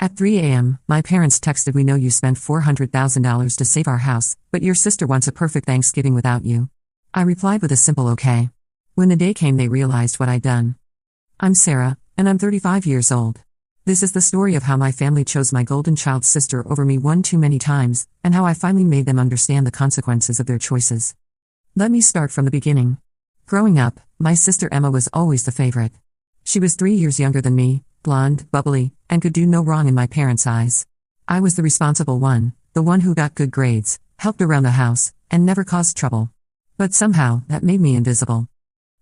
At 3 a.m., my parents texted, "We know you spent $400,000 to save our house, but your sister wants a perfect Thanksgiving without you." I replied with a simple okay. When the day came, they realized what I'd done. I'm Sarah, and I'm 35 years old. This is the story of how my family chose my golden child sister over me one too many times, and how I finally made them understand the consequences of their choices. Let me start from the beginning. Growing up, my sister Emma was always the favorite. She was 3 years younger than me, blonde, bubbly, and could do no wrong in my parents' eyes. I was the responsible one, the one who got good grades, helped around the house, and never caused trouble. But somehow, that made me invisible.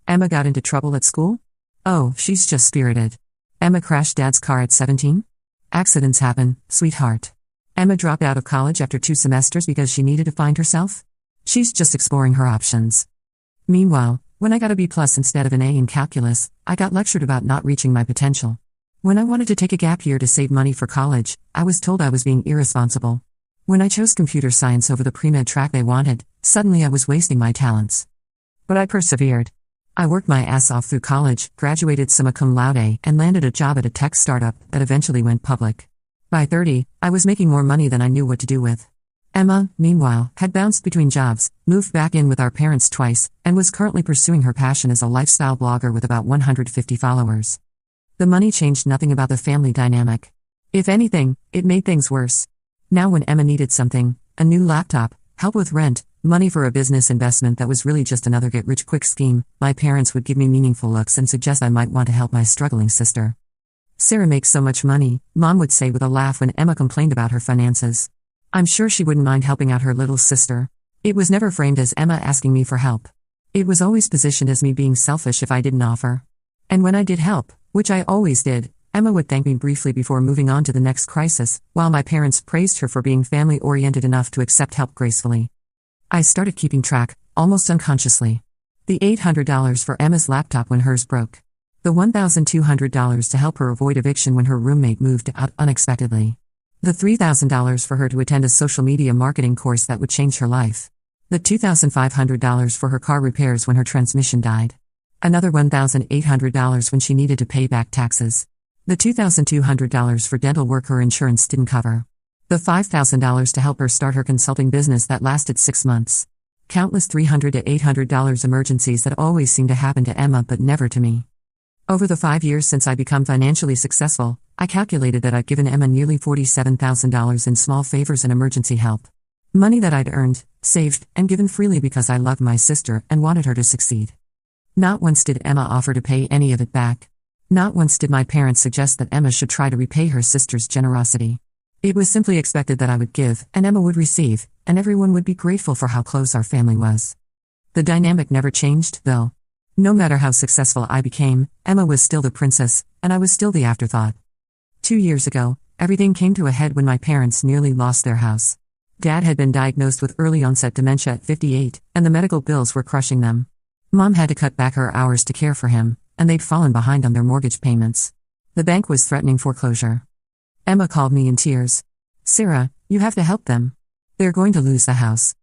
Emma got into trouble at school? Oh, she's just spirited. Emma crashed Dad's car at 17? Accidents happen, sweetheart. Emma dropped out of college after 2 semesters because she needed to find herself? She's just exploring her options. Meanwhile, when I got a B+ instead of an A in calculus, I got lectured about not reaching my potential. When I wanted to take a gap year to save money for college, I was told I was being irresponsible. When I chose computer science over the pre-med track they wanted, suddenly I was wasting my talents. But I persevered. I worked my ass off through college, graduated summa cum laude, and landed a job at a tech startup that eventually went public. By 30, I was making more money than I knew what to do with. Emma, meanwhile, had bounced between jobs, moved back in with our parents twice, and was currently pursuing her passion as a lifestyle blogger with about 150 followers. The money changed nothing about the family dynamic. If anything, it made things worse. Now when Emma needed something, a new laptop, help with rent, money for a business investment that was really just another get-rich-quick scheme, my parents would give me meaningful looks and suggest I might want to help my struggling sister. "Sarah makes so much money," Mom would say with a laugh when Emma complained about her finances. I'm sure she wouldn't mind helping out her little sister. It was never framed as Emma asking me for help. It was always positioned as me being selfish if I didn't offer. And when I did help, which I always did, Emma would thank me briefly before moving on to the next crisis, while my parents praised her for being family-oriented enough to accept help gracefully. I started keeping track, almost unconsciously. The $800 for Emma's laptop when hers broke. The $1,200 to help her avoid eviction when her roommate moved out unexpectedly. The $3,000 for her to attend a social media marketing course that would change her life. The $2,500 for her car repairs when her transmission died. Another $1,800 when she needed to pay back taxes. The $2,200 for dental work her insurance didn't cover. The $5,000 to help her start her consulting business that lasted 6 months. Countless $300 to $800 emergencies that always seemed to happen to Emma but never to me. Over the 5 years since I become financially successful, I calculated that I'd given Emma nearly $47,000 in small favors and emergency help. Money that I'd earned, saved, and given freely because I loved my sister and wanted her to succeed. Not once did Emma offer to pay any of it back. Not once did my parents suggest that Emma should try to repay her sister's generosity. It was simply expected that I would give, and Emma would receive, and everyone would be grateful for how close our family was. The dynamic never changed, though. No matter how successful I became, Emma was still the princess, and I was still the afterthought. 2 years ago, everything came to a head when my parents nearly lost their house. Dad had been diagnosed with early-onset dementia at 58, and the medical bills were crushing them. Mom had to cut back her hours to care for him, and they'd fallen behind on their mortgage payments. The bank was threatening foreclosure. Emma called me in tears. "Sarah, you have to help them. They're going to lose the house."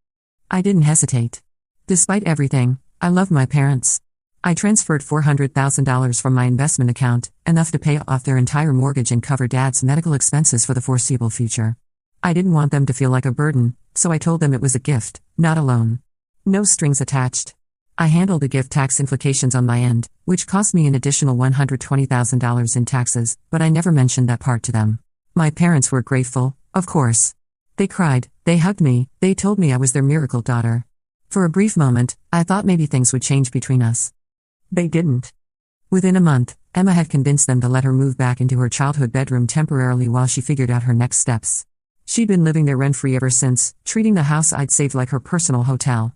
I didn't hesitate. Despite everything, I loved my parents. I transferred $400,000 from my investment account, enough to pay off their entire mortgage and cover Dad's medical expenses for the foreseeable future. I didn't want them to feel like a burden, so I told them it was a gift, not a loan. No strings attached. I handled the gift tax implications on my end, which cost me an additional $120,000 in taxes, but I never mentioned that part to them. My parents were grateful, of course. They cried, they hugged me, they told me I was their miracle daughter. For a brief moment, I thought maybe things would change between us. They didn't. Within a month, Emma had convinced them to let her move back into her childhood bedroom temporarily while she figured out her next steps. She'd been living there rent-free ever since, treating the house I'd saved like her personal hotel.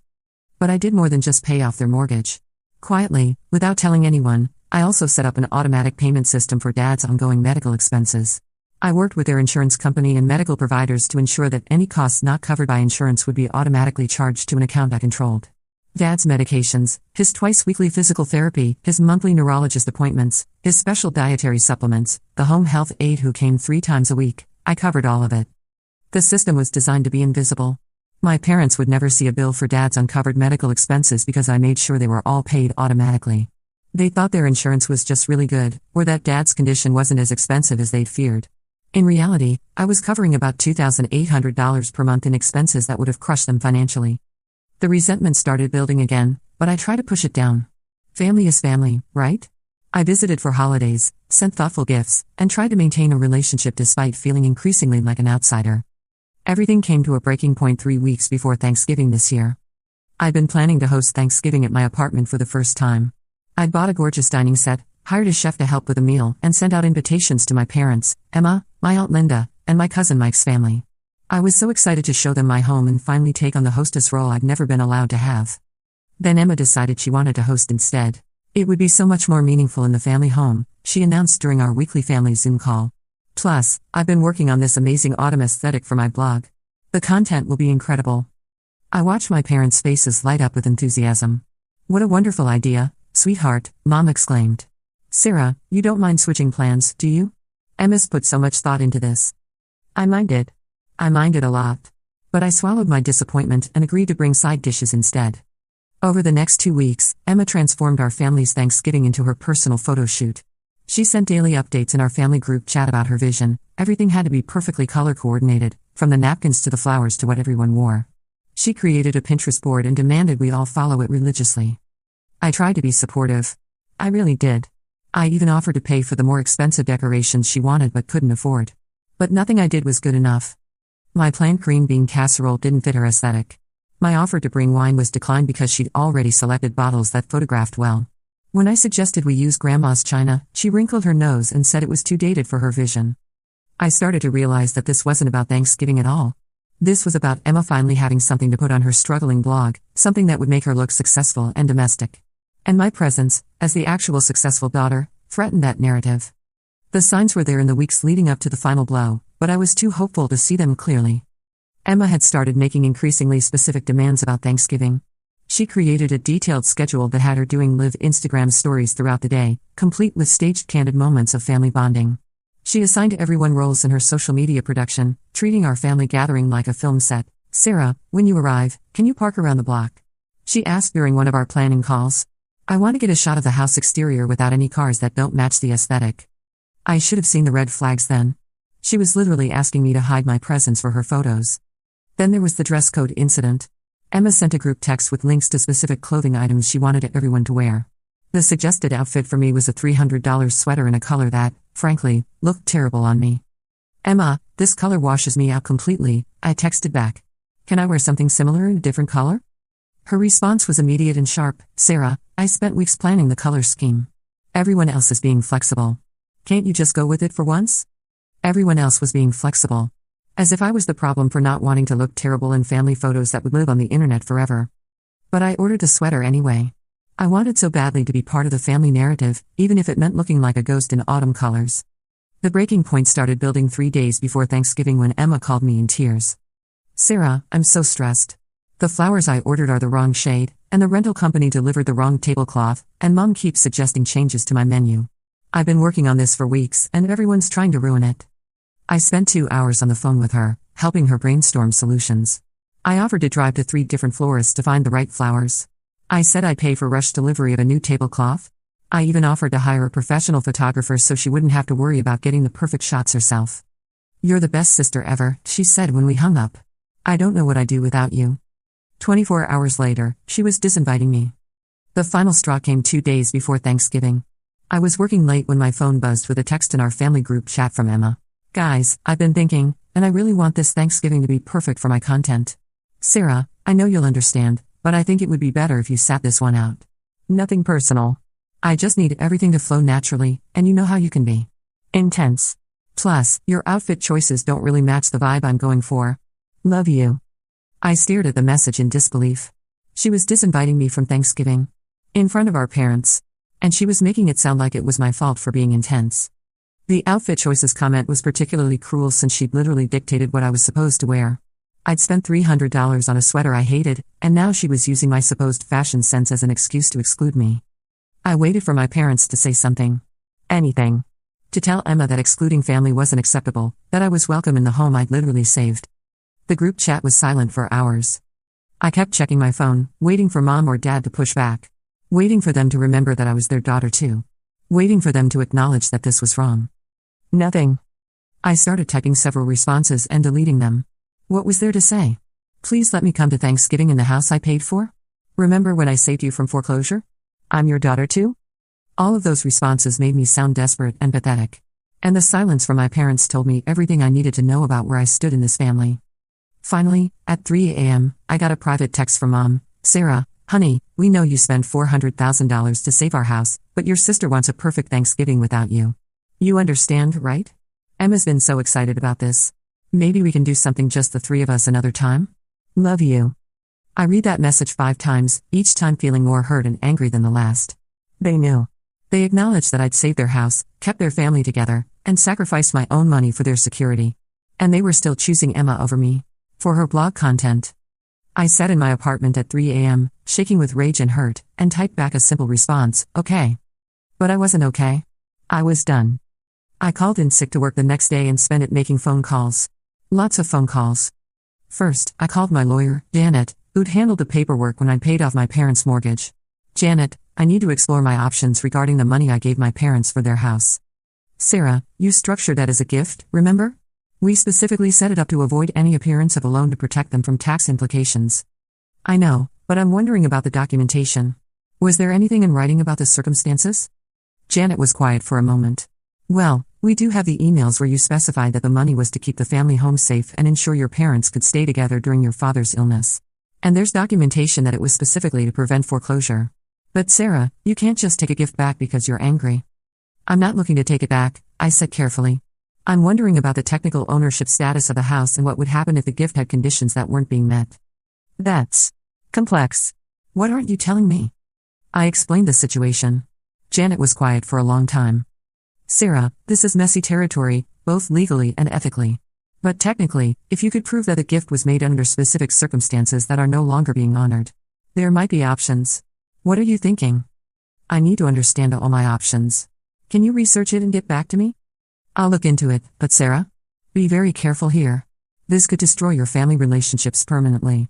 But I did more than just pay off their mortgage. Quietly, without telling anyone, I also set up an automatic payment system for Dad's ongoing medical expenses. I worked with their insurance company and medical providers to ensure that any costs not covered by insurance would be automatically charged to an account I controlled. Dad's medications, his twice-weekly physical therapy, his monthly neurologist appointments, his special dietary supplements, the home health aide who came 3 times a week, I covered all of it. The system was designed to be invisible. My parents would never see a bill for Dad's uncovered medical expenses because I made sure they were all paid automatically. They thought their insurance was just really good, or that Dad's condition wasn't as expensive as they'd feared. In reality, I was covering about $2,800 per month in expenses that would have crushed them financially. The resentment started building again, but I tried to push it down. Family is family, right? I visited for holidays, sent thoughtful gifts, and tried to maintain a relationship despite feeling increasingly like an outsider. Everything came to a breaking point 3 weeks before Thanksgiving this year. I'd been planning to host Thanksgiving at my apartment for the first time. I'd bought a gorgeous dining set, hired a chef to help with a meal, and sent out invitations to my parents, Emma, my aunt Linda, and my cousin Mike's family. I was so excited to show them my home and finally take on the hostess role I'd never been allowed to have. Then Emma decided she wanted to host instead. It would be so much more meaningful in the family home, she announced during our weekly family Zoom call. Plus, I've been working on this amazing autumn aesthetic for my blog. The content will be incredible. I watched my parents' faces light up with enthusiasm. What a wonderful idea, sweetheart, Mom exclaimed. Sarah, you don't mind switching plans, do you? Emma's put so much thought into this. I minded a lot. But I swallowed my disappointment and agreed to bring side dishes instead. Over the next 2 weeks, Emma transformed our family's Thanksgiving into her personal photo shoot. She sent daily updates in our family group chat about her vision. Everything had to be perfectly color coordinated, from the napkins to the flowers to what everyone wore. She created a Pinterest board and demanded we all follow it religiously. I tried to be supportive. I really did. I even offered to pay for the more expensive decorations she wanted but couldn't afford. But nothing I did was good enough. My planned green bean casserole didn't fit her aesthetic. My offer to bring wine was declined because she'd already selected bottles that photographed well. When I suggested we use Grandma's china, she wrinkled her nose and said it was too dated for her vision. I started to realize that this wasn't about Thanksgiving at all. This was about Emma finally having something to put on her struggling blog, something that would make her look successful and domestic. And my presence, as the actual successful daughter, threatened that narrative. The signs were there in the weeks leading up to the final blow, but I was too hopeful to see them clearly. Emma had started making increasingly specific demands about Thanksgiving. She created a detailed schedule that had her doing live Instagram stories throughout the day, complete with staged candid moments of family bonding. She assigned everyone roles in her social media production, treating our family gathering like a film set. Sarah, when you arrive, can you park around the block? She asked during one of our planning calls. I want to get a shot of the house exterior without any cars that don't match the aesthetic. I should have seen the red flags then. She was literally asking me to hide my presence for her photos. Then there was the dress code incident. Emma sent a group text with links to specific clothing items she wanted everyone to wear. The suggested outfit for me was a $300 sweater in a color that, frankly, looked terrible on me. Emma, this color washes me out completely, I texted back. Can I wear something similar in a different color? Her response was immediate and sharp. Sarah, I spent weeks planning the color scheme. Everyone else is being flexible. Can't you just go with it for once? Everyone else was being flexible. As if I was the problem for not wanting to look terrible in family photos that would live on the internet forever. But I ordered a sweater anyway. I wanted so badly to be part of the family narrative, even if it meant looking like a ghost in autumn colors. The breaking point started building 3 days before Thanksgiving when Emma called me in tears. Sarah, I'm so stressed. The flowers I ordered are the wrong shade, and the rental company delivered the wrong tablecloth, and Mom keeps suggesting changes to my menu. I've been working on this for weeks, and everyone's trying to ruin it. I spent 2 hours on the phone with her, helping her brainstorm solutions. I offered to drive to 3 different florists to find the right flowers. I said I'd pay for rush delivery of a new tablecloth. I even offered to hire a professional photographer so she wouldn't have to worry about getting the perfect shots herself. You're the best sister ever, she said when we hung up. I don't know what I'd do without you. 24 hours later, she was disinviting me. The final straw came 2 days before Thanksgiving. I was working late when my phone buzzed with a text in our family group chat from Emma. Guys, I've been thinking, and I really want this Thanksgiving to be perfect for my content. Sarah, I know you'll understand, but I think it would be better if you sat this one out. Nothing personal. I just need everything to flow naturally, and you know how you can be. Intense. Plus, your outfit choices don't really match the vibe I'm going for. Love you. I stared at the message in disbelief. She was disinviting me from Thanksgiving. In front of our parents. And she was making it sound like it was my fault for being intense. The outfit choices comment was particularly cruel since she'd literally dictated what I was supposed to wear. I'd spent $300 on a sweater I hated, and now she was using my supposed fashion sense as an excuse to exclude me. I waited for my parents to say something. Anything. To tell Emma that excluding family wasn't acceptable, that I was welcome in the home I'd literally saved. The group chat was silent for hours. I kept checking my phone, waiting for Mom or Dad to push back. Waiting for them to remember that I was their daughter too. Waiting for them to acknowledge that this was wrong. Nothing. I started typing several responses and deleting them. What was there to say? Please let me come to Thanksgiving in the house I paid for? Remember when I saved you from foreclosure? I'm your daughter too? All of those responses made me sound desperate and pathetic. And the silence from my parents told me everything I needed to know about where I stood in this family. Finally, at 3 a.m., I got a private text from Mom. Sarah, honey, we know you spent $400,000 to save our house, but your sister wants a perfect Thanksgiving without you. You understand, right? Emma's been so excited about this. Maybe we can do something just the three of us another time? Love you. I read that message 5 times, each time feeling more hurt and angry than the last. They knew. They acknowledged that I'd saved their house, kept their family together, and sacrificed my own money for their security. And they were still choosing Emma over me. For her blog content. I sat in my apartment at 3 a.m., shaking with rage and hurt, and typed back a simple response, okay. But I wasn't okay. I was done. I called in sick to work the next day and spent it making phone calls. Lots of phone calls. First, I called my lawyer, Janet, who'd handled the paperwork when I paid off my parents' mortgage. Janet, I need to explore my options regarding the money I gave my parents for their house. Sarah, you structured that as a gift, remember? We specifically set it up to avoid any appearance of a loan to protect them from tax implications. I know, but I'm wondering about the documentation. Was there anything in writing about the circumstances? Janet was quiet for a moment. Well, we do have the emails where you specified that the money was to keep the family home safe and ensure your parents could stay together during your father's illness. And there's documentation that it was specifically to prevent foreclosure. But Sarah, you can't just take a gift back because you're angry. I'm not looking to take it back, I said carefully. I'm wondering about the technical ownership status of the house and what would happen if the gift had conditions that weren't being met. That's complex. What aren't you telling me? I explained the situation. Janet was quiet for a long time. Sarah, this is messy territory, both legally and ethically. But technically, if you could prove that the gift was made under specific circumstances that are no longer being honored, there might be options. What are you thinking? I need to understand all my options. Can you research it and get back to me? I'll look into it, but Sarah? Be very careful here. This could destroy your family relationships permanently.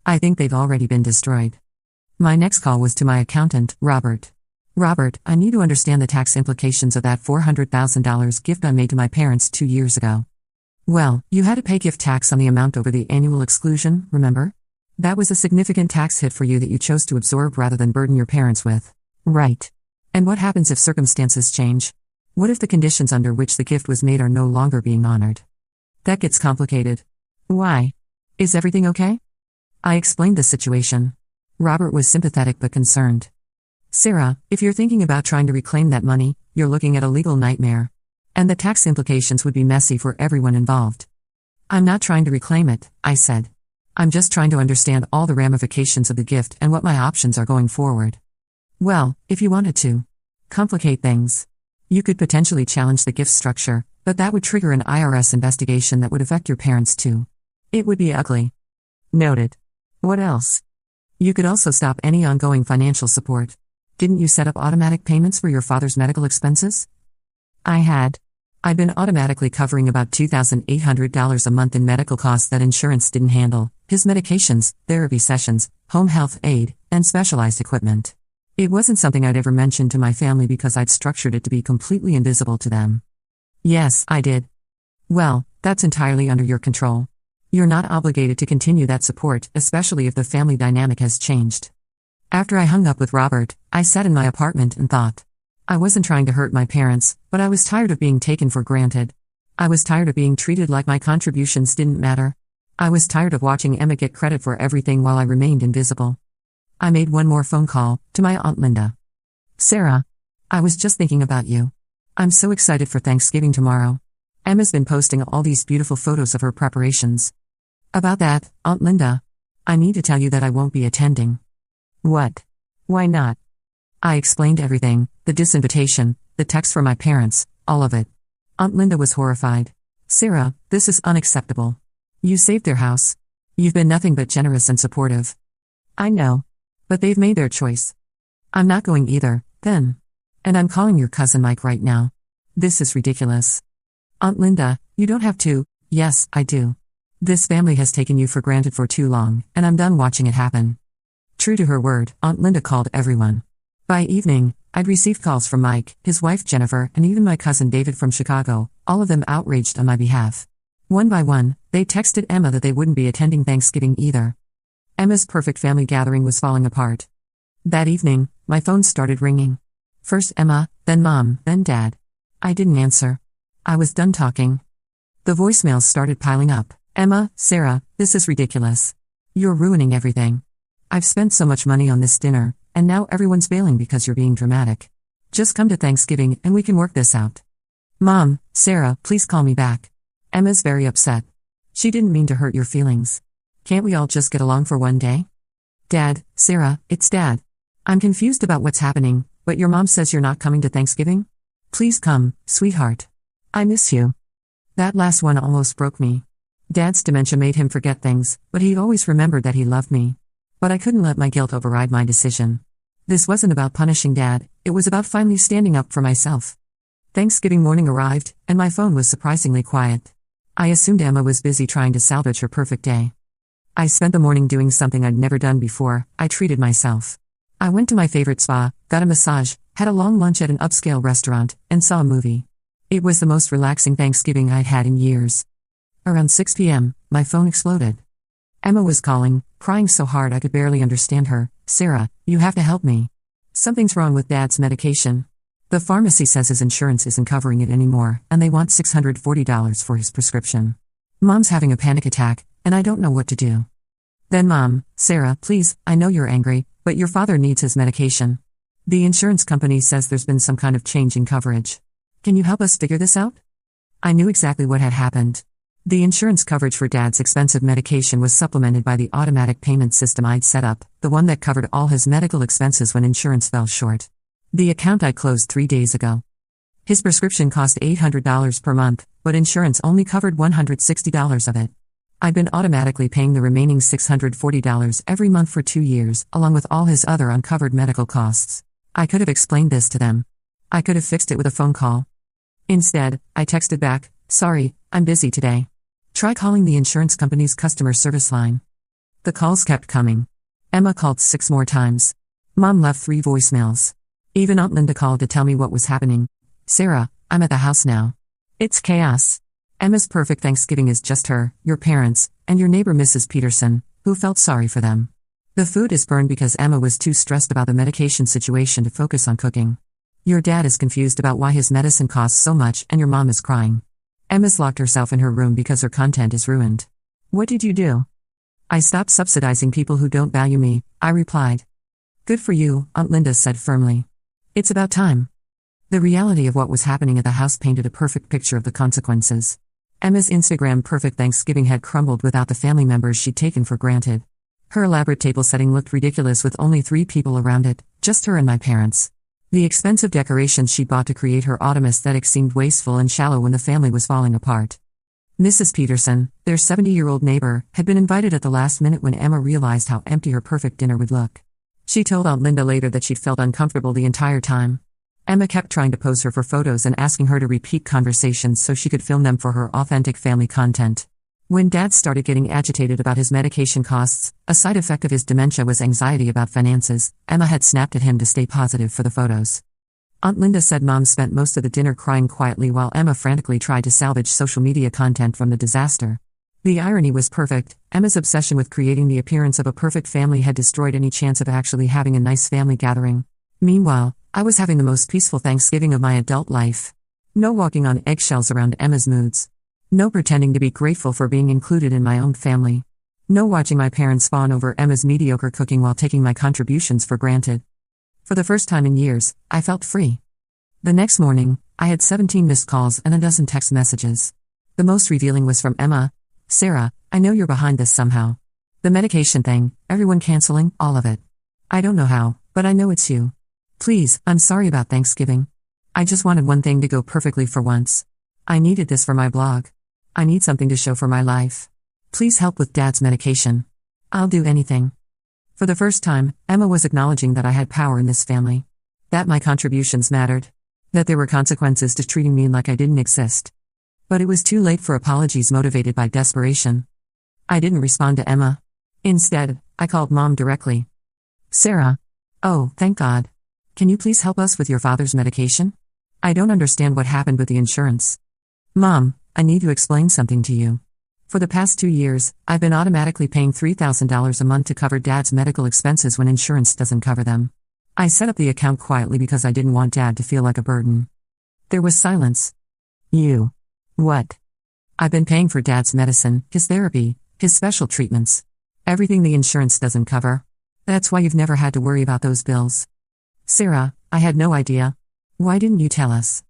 I think they've already been destroyed. My next call was to my accountant, Robert. Robert, I need to understand the tax implications of that $400,000 gift I made to my parents 2 years ago. Well, you had to pay gift tax on the amount over the annual exclusion, remember? That was a significant tax hit for you that you chose to absorb rather than burden your parents with. Right. And what happens if circumstances change? What if the conditions under which the gift was made are no longer being honored? That gets complicated. Why? Is everything okay? I explained the situation. Robert was sympathetic but concerned. Sarah, if you're thinking about trying to reclaim that money, you're looking at a legal nightmare. And the tax implications would be messy for everyone involved. I'm not trying to reclaim it, I said. I'm just trying to understand all the ramifications of the gift and what my options are going forward. Well, if you wanted to complicate things, you could potentially challenge the gift structure, but that would trigger an IRS investigation that would affect your parents too. It would be ugly. Noted. What else? You could also stop any ongoing financial support. Didn't you set up automatic payments for your father's medical expenses? I had. I'd been automatically covering about $2,800 a month in medical costs that insurance didn't handle, his medications, therapy sessions, home health aid, and specialized equipment. It wasn't something I'd ever mentioned to my family because I'd structured it to be completely invisible to them. Yes, I did. Well, that's entirely under your control. You're not obligated to continue that support, especially if the family dynamic has changed. After I hung up with Robert, I sat in my apartment and thought. I wasn't trying to hurt my parents, but I was tired of being taken for granted. I was tired of being treated like my contributions didn't matter. I was tired of watching Emma get credit for everything while I remained invisible. I made one more phone call, to my Aunt Linda. Sarah, I was just thinking about you. I'm so excited for Thanksgiving tomorrow. Emma's been posting all these beautiful photos of her preparations. About that, Aunt Linda, I need to tell you that I won't be attending. What? Why not? I explained everything, the disinvitation, the text from my parents, all of it. Aunt Linda was horrified. Sarah, this is unacceptable. You saved their house. You've been nothing but generous and supportive. I know. But they've made their choice. I'm not going either, then. And I'm calling your cousin Mike right now. This is ridiculous. Aunt Linda, you don't have to. Yes, I do. This family has taken you for granted for too long, and I'm done watching it happen. True to her word, Aunt Linda called everyone. By evening, I'd received calls from Mike, his wife Jennifer, and even my cousin David from Chicago, all of them outraged on my behalf. One by one, they texted Emma that they wouldn't be attending Thanksgiving either. Emma's perfect family gathering was falling apart. That evening, my phone started ringing. First Emma, then Mom, then Dad. I didn't answer. I was done talking. The voicemails started piling up. Emma, Sarah, this is ridiculous. You're ruining everything. I've spent so much money on this dinner, and now everyone's bailing because you're being dramatic. Just come to Thanksgiving and we can work this out. Mom, Sarah, please call me back. Emma's very upset. She didn't mean to hurt your feelings. Can't we all just get along for one day? Dad, Sarah, it's Dad. I'm confused about what's happening, but your mom says you're not coming to Thanksgiving? Please come, sweetheart. I miss you. That last one almost broke me. Dad's dementia made him forget things, but he always remembered that he loved me. But I couldn't let my guilt override my decision. This wasn't about punishing Dad, it was about finally standing up for myself. Thanksgiving morning arrived, and my phone was surprisingly quiet. I assumed Emma was busy trying to salvage her perfect day. I spent the morning doing something I'd never done before. I treated myself. I went to my favorite spa, got a massage, had a long lunch at an upscale restaurant, and saw a movie. It was the most relaxing Thanksgiving I'd had in years. Around 6 p.m., my phone exploded. Emma was calling, crying so hard I could barely understand her. Sarah, you have to help me. Something's wrong with Dad's medication. The pharmacy says his insurance isn't covering it anymore, and they want $640 for his prescription. Mom's having a panic attack, and I don't know what to do. Then Mom, Sarah, please, I know you're angry, but your father needs his medication. The insurance company says there's been some kind of change in coverage. Can you help us figure this out? I knew exactly what had happened. The insurance coverage for Dad's expensive medication was supplemented by the automatic payment system I'd set up, the one that covered all his medical expenses when insurance fell short. The account I closed 3 days ago. His prescription cost $800 per month, but insurance only covered $160 of it. I'd been automatically paying the remaining $640 every month for 2 years, along with all his other uncovered medical costs. I could have explained this to them. I could have fixed it with a phone call. Instead, I texted back, sorry, I'm busy today. Try calling the insurance company's customer service line. The calls kept coming. Emma called 6 more times. Mom left 3 voicemails. Even Aunt Linda called to tell me what was happening. Sarah, I'm at the house now. It's chaos. Emma's perfect Thanksgiving is just her, your parents, and your neighbor Mrs. Peterson, who felt sorry for them. The food is burned because Emma was too stressed about the medication situation to focus on cooking. Your dad is confused about why his medicine costs so much and your mom is crying. Emma's locked herself in her room because her content is ruined. What did you do? I stopped subsidizing people who don't value me, I replied. Good for you, Aunt Linda said firmly. It's about time. The reality of what was happening at the house painted a perfect picture of the consequences. Emma's Instagram perfect Thanksgiving had crumbled without the family members she'd taken for granted. Her elaborate table setting looked ridiculous with only 3 people around it, just her and my parents. The expensive decorations she bought to create her autumn aesthetic seemed wasteful and shallow when the family was falling apart. Mrs. Peterson, their 70-year-old neighbor, had been invited at the last minute when Emma realized how empty her perfect dinner would look. She told Aunt Linda later that she'd felt uncomfortable the entire time. Emma kept trying to pose her for photos and asking her to repeat conversations so she could film them for her authentic family content. When Dad started getting agitated about his medication costs, a side effect of his dementia was anxiety about finances, Emma had snapped at him to stay positive for the photos. Aunt Linda said Mom spent most of the dinner crying quietly while Emma frantically tried to salvage social media content from the disaster. The irony was perfect. Emma's obsession with creating the appearance of a perfect family had destroyed any chance of actually having a nice family gathering. Meanwhile, I was having the most peaceful Thanksgiving of my adult life. No walking on eggshells around Emma's moods. No pretending to be grateful for being included in my own family. No watching my parents fawn over Emma's mediocre cooking while taking my contributions for granted. For the first time in years, I felt free. The next morning, I had 17 missed calls and a dozen text messages. The most revealing was from Emma. Sarah, I know you're behind this somehow. The medication thing, everyone canceling, all of it. I don't know how, but I know it's you. Please, I'm sorry about Thanksgiving. I just wanted one thing to go perfectly for once. I needed this for my blog. I need something to show for my life. Please help with Dad's medication. I'll do anything. For the first time, Emma was acknowledging that I had power in this family. That my contributions mattered. That there were consequences to treating me like I didn't exist. But it was too late for apologies motivated by desperation. I didn't respond to Emma. Instead, I called Mom directly. Sarah. Oh, thank God. Can you please help us with your father's medication? I don't understand what happened with the insurance. Mom, I need to explain something to you. For the past 2 years, I've been automatically paying $3,000 a month to cover Dad's medical expenses when insurance doesn't cover them. I set up the account quietly because I didn't want Dad to feel like a burden. There was silence. You. What? I've been paying for Dad's medicine, his therapy, his special treatments. Everything the insurance doesn't cover. That's why you've never had to worry about those bills. Sarah, I had no idea. Why didn't you tell us?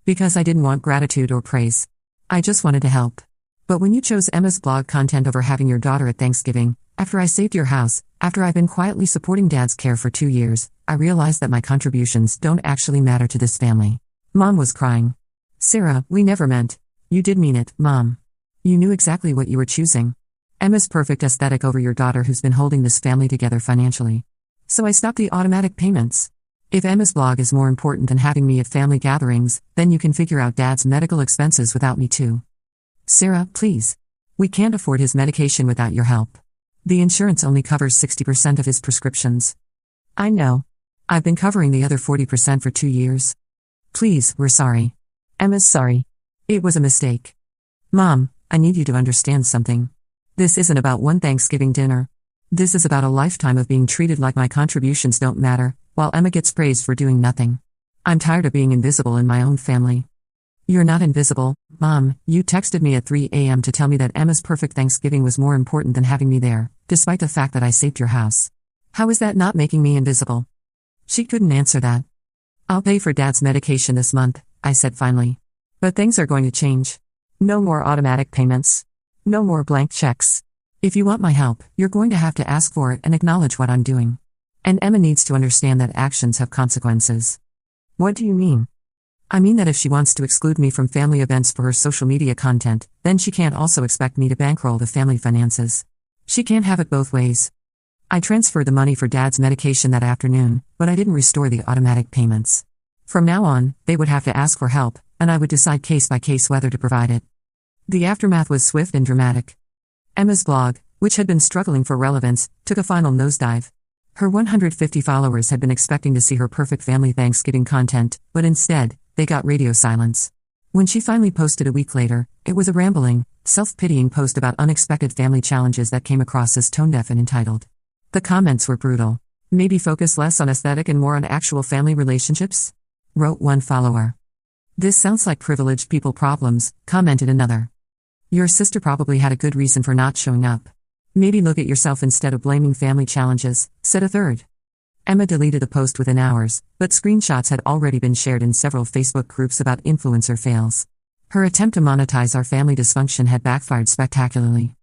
Because I didn't want gratitude or praise. I just wanted to help. But when you chose Emma's blog content over having your daughter at Thanksgiving, after I saved your house, after I've been quietly supporting Dad's care for 2 years, I realized that my contributions don't actually matter to this family. Mom was crying. Sarah, we never meant. You did mean it, Mom. You knew exactly what you were choosing. Emma's perfect aesthetic over your daughter who's been holding this family together financially. So I stopped the automatic payments. If Emma's blog is more important than having me at family gatherings, then you can figure out Dad's medical expenses without me too. Sarah, please. We can't afford his medication without your help. The insurance only covers 60% of his prescriptions. I know. I've been covering the other 40% for 2 years. Please, we're sorry. Emma's sorry. It was a mistake. Mom, I need you to understand something. This isn't about one Thanksgiving dinner. This is about a lifetime of being treated like my contributions don't matter, while Emma gets praised for doing nothing. I'm tired of being invisible in my own family. You're not invisible, Mom. You texted me at 3 a.m. to tell me that Emma's perfect Thanksgiving was more important than having me there, despite the fact that I saved your house. How is that not making me invisible? She couldn't answer that. I'll pay for Dad's medication this month, I said finally. But things are going to change. No more automatic payments. No more blank checks. If you want my help, you're going to have to ask for it and acknowledge what I'm doing. And Emma needs to understand that actions have consequences. What do you mean? I mean that if she wants to exclude me from family events for her social media content, then she can't also expect me to bankroll the family finances. She can't have it both ways. I transferred the money for Dad's medication that afternoon, but I didn't restore the automatic payments. From now on, they would have to ask for help, and I would decide case by case whether to provide it. The aftermath was swift and dramatic. Emma's blog, which had been struggling for relevance, took a final nosedive. Her 150 followers had been expecting to see her perfect family Thanksgiving content, but instead, they got radio silence. When she finally posted a week later, it was a rambling, self-pitying post about unexpected family challenges that came across as tone-deaf and entitled. The comments were brutal. Maybe focus less on aesthetic and more on actual family relationships? Wrote one follower. This sounds like privileged people problems, commented another. Your sister probably had a good reason for not showing up. Maybe look at yourself instead of blaming family challenges, said a third. Emma deleted the post within hours, but screenshots had already been shared in several Facebook groups about influencer fails. Her attempt to monetize our family dysfunction had backfired spectacularly.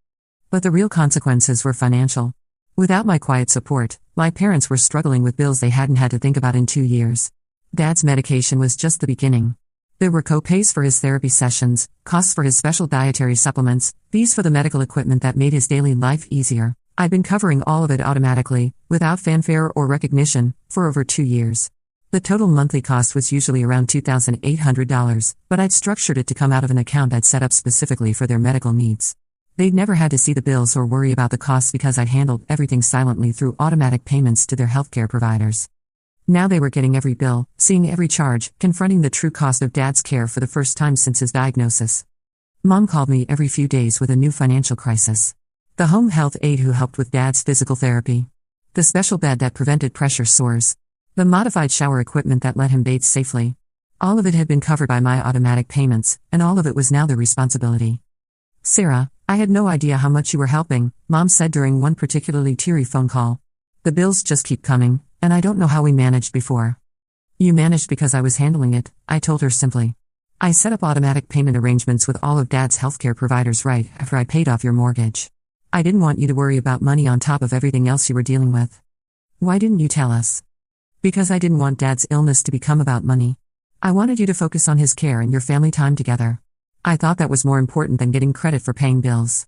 But the real consequences were financial. Without my quiet support, my parents were struggling with bills they hadn't had to think about in 2 years. Dad's medication was just the beginning. There were co-pays for his therapy sessions, costs for his special dietary supplements, fees for the medical equipment that made his daily life easier. I'd been covering all of it automatically, without fanfare or recognition, for over 2 years. The total monthly cost was usually around $2,800, but I'd structured it to come out of an account I'd set up specifically for their medical needs. They'd never had to see the bills or worry about the costs because I'd handled everything silently through automatic payments to their healthcare providers. Now they were getting every bill, seeing every charge, confronting the true cost of Dad's care for the first time since his diagnosis. Mom called me every few days with a new financial crisis. The home health aide who helped with Dad's physical therapy. The special bed that prevented pressure sores. The modified shower equipment that let him bathe safely. All of it had been covered by my automatic payments, and all of it was now their responsibility. Sarah, I had no idea how much you were helping, Mom said during one particularly teary phone call. The bills just keep coming, and I don't know how we managed before. You managed because I was handling it, I told her simply. I set up automatic payment arrangements with all of Dad's healthcare providers right after I paid off your mortgage. I didn't want you to worry about money on top of everything else you were dealing with. Why didn't you tell us? Because I didn't want Dad's illness to become about money. I wanted you to focus on his care and your family time together. I thought that was more important than getting credit for paying bills.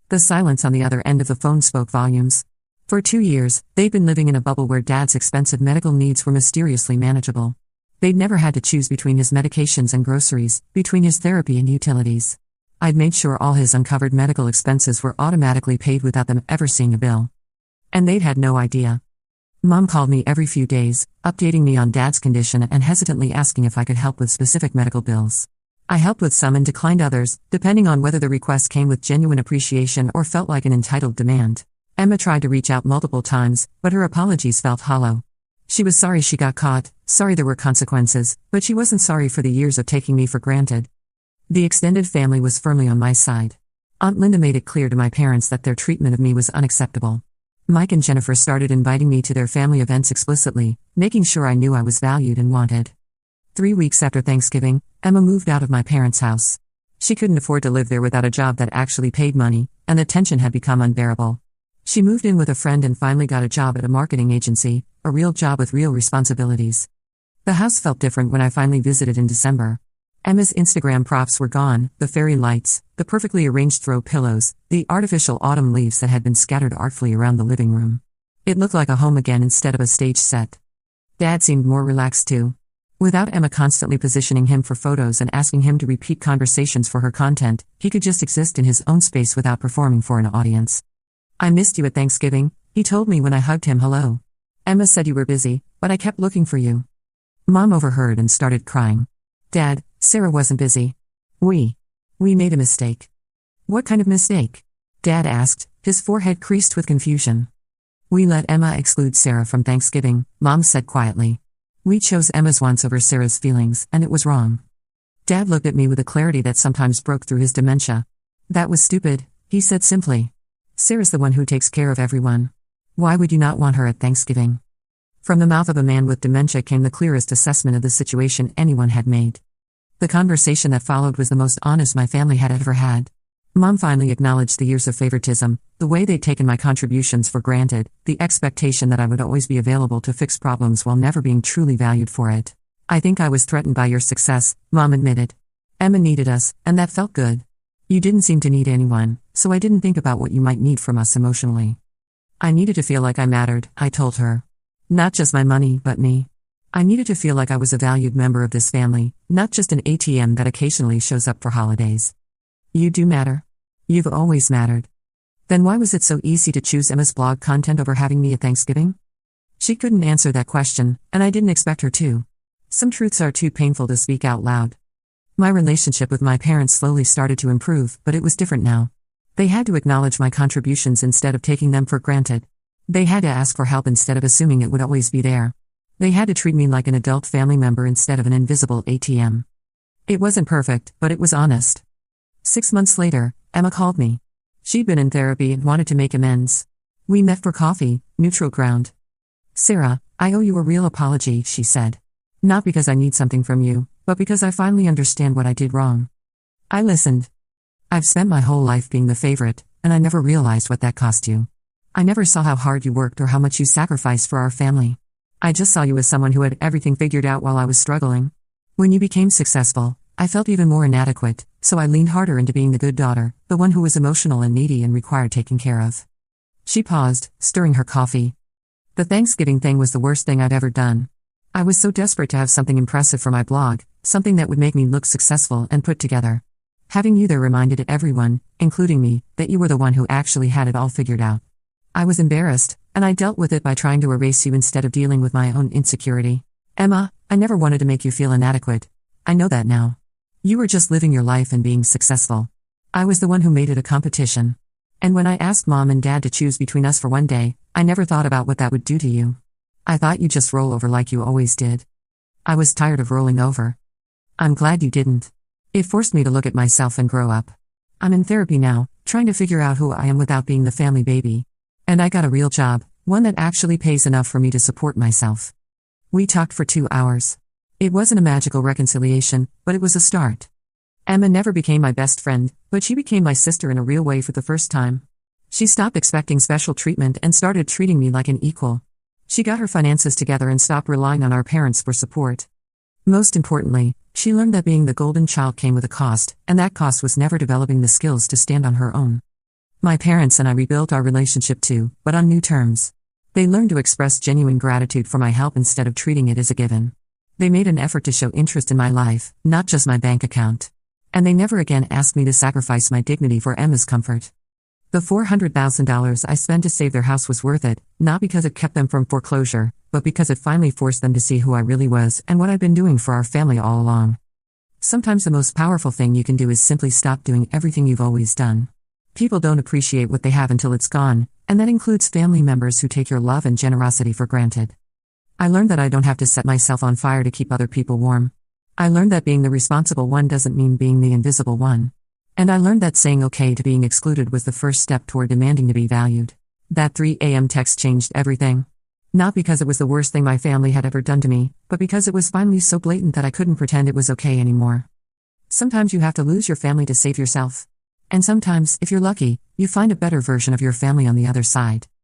The silence on the other end of the phone spoke volumes. For 2 years, they'd been living in a bubble where Dad's expensive medical needs were mysteriously manageable. They'd never had to choose between his medications and groceries, between his therapy and utilities. I'd made sure all his uncovered medical expenses were automatically paid without them ever seeing a bill. And they'd had no idea. Mom called me every few days, updating me on Dad's condition and hesitantly asking if I could help with specific medical bills. I helped with some and declined others, depending on whether the request came with genuine appreciation or felt like an entitled demand. Emma tried to reach out multiple times, but her apologies felt hollow. She was sorry she got caught, sorry there were consequences, but she wasn't sorry for the years of taking me for granted. The extended family was firmly on my side. Aunt Linda made it clear to my parents that their treatment of me was unacceptable. Mike and Jennifer started inviting me to their family events explicitly, making sure I knew I was valued and wanted. 3 weeks after Thanksgiving, Emma moved out of my parents' house. She couldn't afford to live there without a job that actually paid money, and the tension had become unbearable. She moved in with a friend and finally got a job at a marketing agency, a real job with real responsibilities. The house felt different when I finally visited in December. Emma's Instagram props were gone, the fairy lights, the perfectly arranged throw pillows, the artificial autumn leaves that had been scattered artfully around the living room. It looked like a home again instead of a stage set. Dad seemed more relaxed too. Without Emma constantly positioning him for photos and asking him to repeat conversations for her content, he could just exist in his own space without performing for an audience. "I missed you at Thanksgiving," he told me when I hugged him. "Hello. Emma said you were busy, but I kept looking for you." Mom overheard and started crying. "Dad, Sarah wasn't busy. We made a mistake." "What kind of mistake?" Dad asked, his forehead creased with confusion. "We let Emma exclude Sarah from Thanksgiving," Mom said quietly. "We chose Emma's wants over Sarah's feelings, and it was wrong." Dad looked at me with a clarity that sometimes broke through his dementia. "That was stupid," he said simply. "Sarah's the one who takes care of everyone. Why would you not want her at Thanksgiving?" From the mouth of a man with dementia came the clearest assessment of the situation anyone had made. The conversation that followed was the most honest my family had ever had. Mom finally acknowledged the years of favoritism, the way they'd taken my contributions for granted, the expectation that I would always be available to fix problems while never being truly valued for it. "I think I was threatened by your success," Mom admitted. "Emma needed us, and that felt good. You didn't seem to need anyone, so I didn't think about what you might need from us emotionally. I needed to feel like I mattered," I told her. "Not just my money, but me. I needed to feel like I was a valued member of this family, not just an ATM that occasionally shows up for holidays. You do matter. You've always mattered." Then why was it so easy to choose Emma's blog content over having me at Thanksgiving? She couldn't answer that question, and I didn't expect her to. Some truths are too painful to speak out loud. My relationship with my parents slowly started to improve, but it was different now. They had to acknowledge my contributions instead of taking them for granted. They had to ask for help instead of assuming it would always be there. They had to treat me like an adult family member instead of an invisible ATM. It wasn't perfect, but it was honest. 6 months later, Emma called me. She'd been in therapy and wanted to make amends. We met for coffee, neutral ground. "Sarah, I owe you a real apology," she said. "Not because I need something from you, but because I finally understand what I did wrong." I listened. "I've spent my whole life being the favorite, and I never realized what that cost you. I never saw how hard you worked or how much you sacrificed for our family. I just saw you as someone who had everything figured out while I was struggling. When you became successful, I felt even more inadequate, so I leaned harder into being the good daughter, the one who was emotional and needy and required taking care of." She paused, stirring her coffee. "The Thanksgiving thing was the worst thing I'd ever done. I was so desperate to have something impressive for my blog, something that would make me look successful and put together. Having you there reminded everyone, including me, that you were the one who actually had it all figured out. I was embarrassed, and I dealt with it by trying to erase you instead of dealing with my own insecurity. Emma, I never wanted to make you feel inadequate. I know that now. You were just living your life and being successful. I was the one who made it a competition. And when I asked Mom and Dad to choose between us for one day, I never thought about what that would do to you. I thought you'd just roll over like you always did. I was tired of rolling over. I'm glad you didn't. It forced me to look at myself and grow up. I'm in therapy now, trying to figure out who I am without being the family baby. And I got a real job, one that actually pays enough for me to support myself." We talked for 2 hours. It wasn't a magical reconciliation, but it was a start. Emma never became my best friend, but she became my sister in a real way for the first time. She stopped expecting special treatment and started treating me like an equal. She got her finances together and stopped relying on our parents for support. Most importantly, she learned that being the golden child came with a cost, and that cost was never developing the skills to stand on her own. My parents and I rebuilt our relationship too, but on new terms. They learned to express genuine gratitude for my help instead of treating it as a given. They made an effort to show interest in my life, not just my bank account. And they never again asked me to sacrifice my dignity for Emma's comfort. The $400,000 I spent to save their house was worth it, not because it kept them from foreclosure, but because it finally forced them to see who I really was and what I'd been doing for our family all along. Sometimes the most powerful thing you can do is simply stop doing everything you've always done. People don't appreciate what they have until it's gone, and that includes family members who take your love and generosity for granted. I learned that I don't have to set myself on fire to keep other people warm. I learned that being the responsible one doesn't mean being the invisible one. And I learned that saying okay to being excluded was the first step toward demanding to be valued. That 3 a.m. text changed everything. Not because it was the worst thing my family had ever done to me, but because it was finally so blatant that I couldn't pretend it was okay anymore. Sometimes you have to lose your family to save yourself. And sometimes, if you're lucky, you find a better version of your family on the other side.